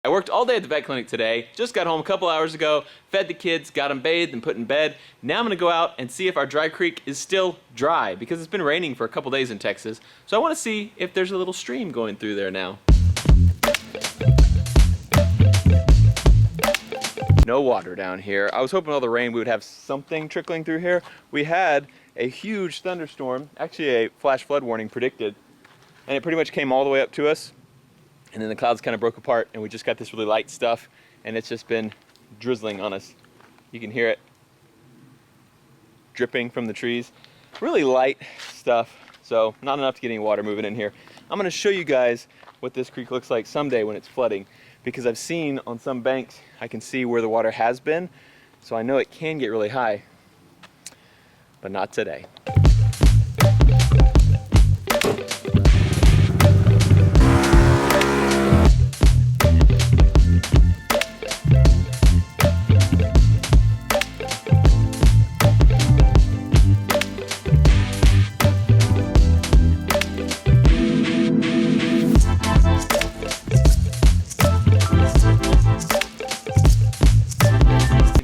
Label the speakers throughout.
Speaker 1: I worked all day at the vet clinic today, just got home a couple hours ago, fed the kids, got them bathed and put in bed. Now I'm gonna go out and see if our dry creek is still dry because it's been raining for a couple days in Texas. So I wanna see if there's a little stream going through there now. No water down here. I was hoping all the rain we would have something trickling through here. We had a huge thunderstorm, actually a flash flood warning predicted, and it pretty much came all the way up to us. And then the clouds kind of broke apart and we just got this really light stuff and it's just been drizzling on us. You can hear it dripping from the trees. Really light stuff, so not enough to get any water moving in here. I'm gonna show you guys what this creek looks like someday when it's flooding, because I've seen on some banks, I can see where the water has been, so I know it can get really high, but not today.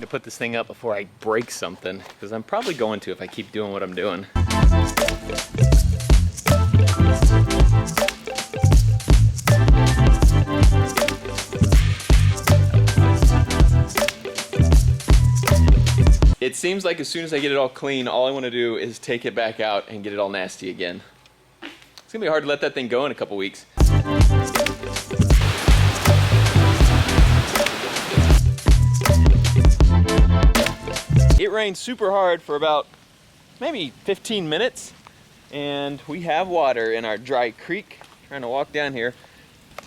Speaker 1: Put this thing up before I break something, because I'm probably going to if I keep doing what I'm doing. It seems like as soon as I get it all clean, all I want to do is take it back out and get it all nasty again. It's gonna be hard to let that thing go in a couple weeks. It rained super hard for about maybe 15 minutes and we have water in our dry creek. Trying to walk down here.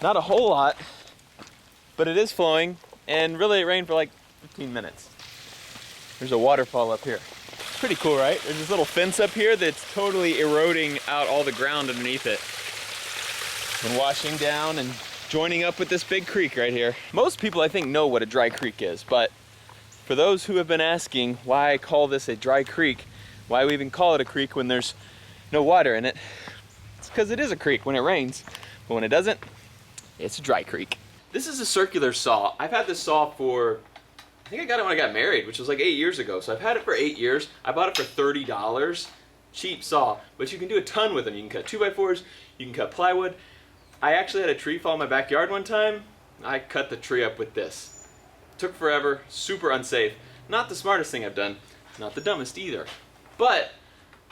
Speaker 1: Not a whole lot, but it is flowing, and really it rained for like 15 minutes. There's a waterfall up here. Pretty cool, right? There's this little fence up here that's totally eroding out all the ground underneath it and washing down and joining up with this big creek right here. Most people I think know what a dry creek is, but for those who have been asking why I call this a dry creek, why we even call it a creek when there's no water in it, it's because it is a creek when it rains, but when it doesn't, it's a dry creek. This is a circular saw. I've had this saw for, I think I got it when I got married, which was like 8 years ago. So I've had it for 8 years. I bought it for $30. Cheap saw, but you can do a ton with them. You can cut 2x4s, you can cut plywood. I actually had a tree fall in my backyard one time. I cut the tree up with this. Took forever, super unsafe. Not the smartest thing I've done, not the dumbest either. But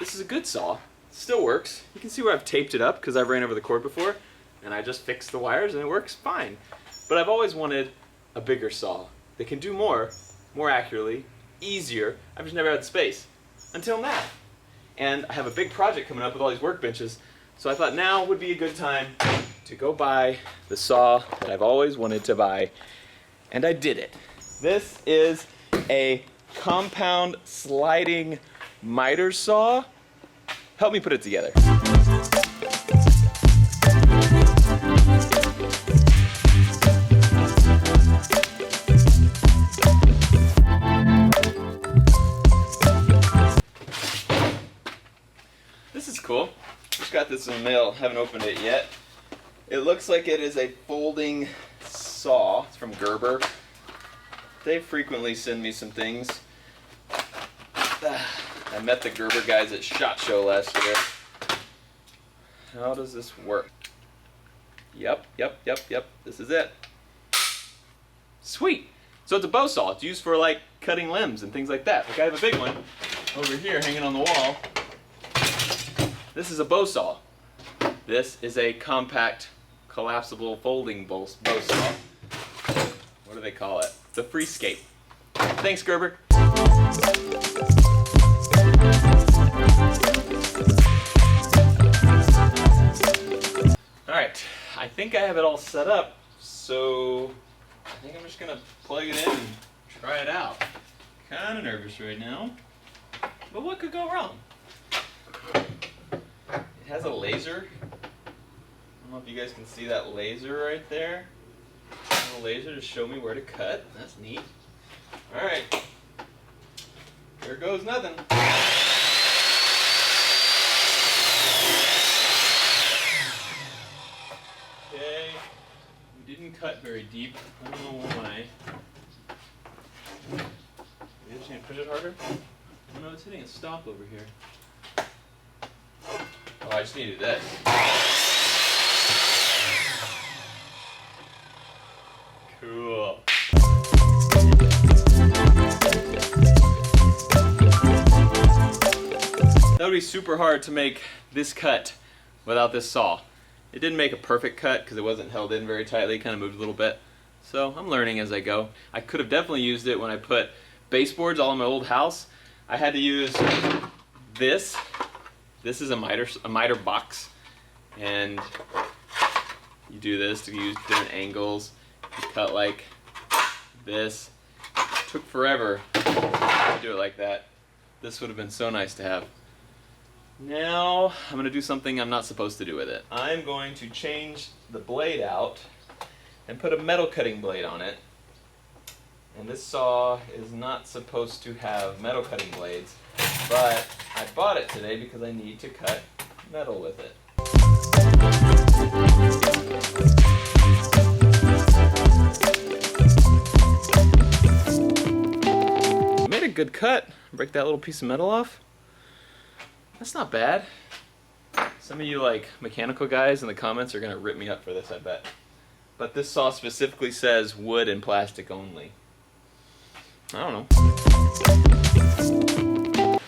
Speaker 1: this is a good saw, it still works. You can see where I've taped it up because I've ran over the cord before, and I just fixed the wires and it works fine. But I've always wanted a bigger saw that can do more accurately, easier. I've just never had the space, until now. And I have a big project coming up with all these workbenches, so I thought now would be a good time to go buy the saw that I've always wanted to buy. And I did it. This is a compound sliding miter saw. Help me put it together. This is cool. Just got this in the mail, haven't opened it yet. It looks like it is a folding saw. It's from Gerber. They frequently send me some things. I met the Gerber guys at SHOT Show last year. How does this work? Yep. This is it. Sweet. So it's a bow saw. It's used for like cutting limbs and things like that. Like I have a big one over here hanging on the wall. This is a bow saw. This is a compact, collapsible folding bow saw. What do they call it? The Freescape. Thanks, Gerber. Alright, I think I have it all set up, so I think I'm just gonna plug it in and try it out. Kinda nervous right now, but what could go wrong? It has a laser. I don't know if you guys can see that laser right there. A laser to show me where to cut. That's neat. Alright. Here goes nothing. Okay. Didn't cut very deep. I don't know why. You just need to push it harder? Oh no, it's hitting a stop over here. Oh, I just needed this. Cool. That would be super hard to make this cut without this saw. It didn't make a perfect cut because it wasn't held in very tightly, it kind of moved a little bit. So I'm learning as I go. I could have definitely used it when I put baseboards all in my old house. I had to use this. This is a miter box. And you do this to use different angles. You cut like this. It took forever to do it like that. This would have been so nice to have. Now I'm going to do something I'm not supposed to do with it. I'm going to change the blade out and put a metal cutting blade on it. And this saw is not supposed to have metal cutting blades, but I bought it today because I need to cut metal with it. I made a good cut. Break that little piece of metal off. That's not bad. Some of you like mechanical guys in the comments are gonna rip me up for this, I bet. But this saw specifically says wood and plastic only. I don't know.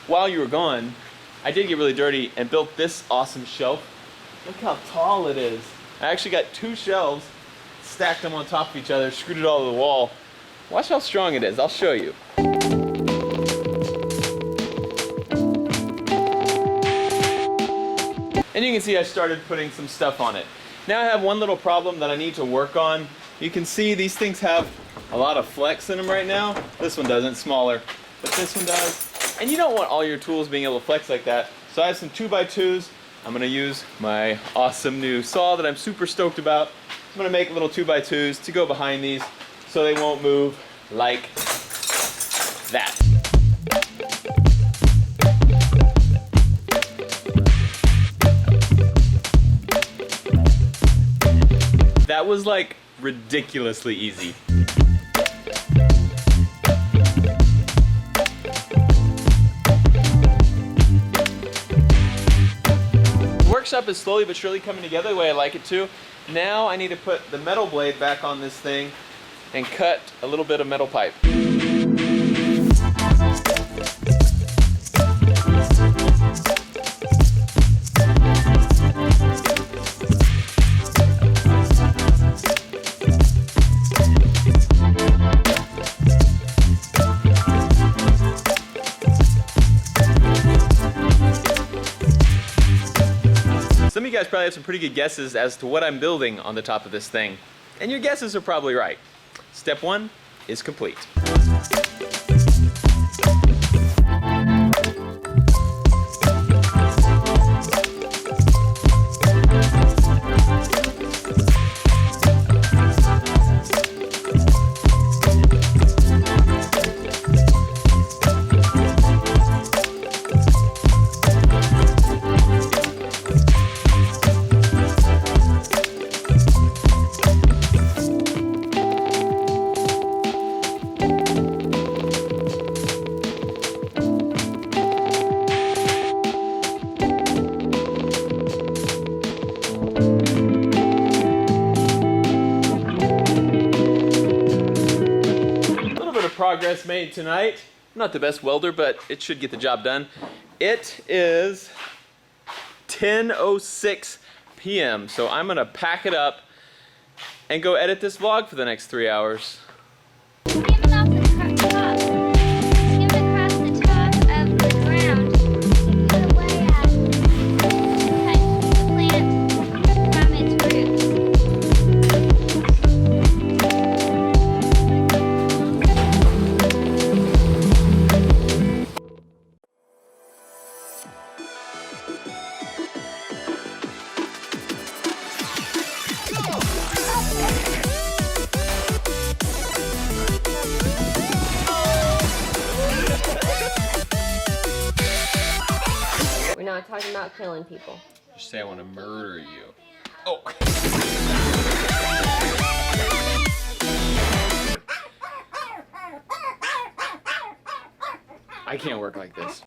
Speaker 1: While you were gone, I did get really dirty and built this awesome shelf. Look how tall it is. I actually got 2 shelves, stacked them on top of each other, screwed it all to the wall. Watch how strong it is, I'll show you. And you can see I started putting some stuff on it. Now I have one little problem that I need to work on. You can see these things have a lot of flex in them right now. This one doesn't, smaller, but this one does. And you don't want all your tools being able to flex like that. So I have some 2x2s. I'm gonna use my awesome new saw that I'm super stoked about. I'm gonna make little 2x2s to go behind these so they won't move like that. That was like ridiculously easy. The workshop is slowly but surely coming together the way I like it to. Now I need to put the metal blade back on this thing and cut a little bit of metal pipe. Some of you guys probably have some pretty good guesses as to what I'm building on the top of this thing. And your guesses are probably right. Step 1 is complete. Progress made tonight. I'm not the best welder, but it should get the job done. It is 10:06 p.m. So I'm gonna pack it up and go edit this vlog for the next 3 hours.
Speaker 2: We're not talking about killing people.
Speaker 1: Just say I want to murder you. Oh. I can't work like this.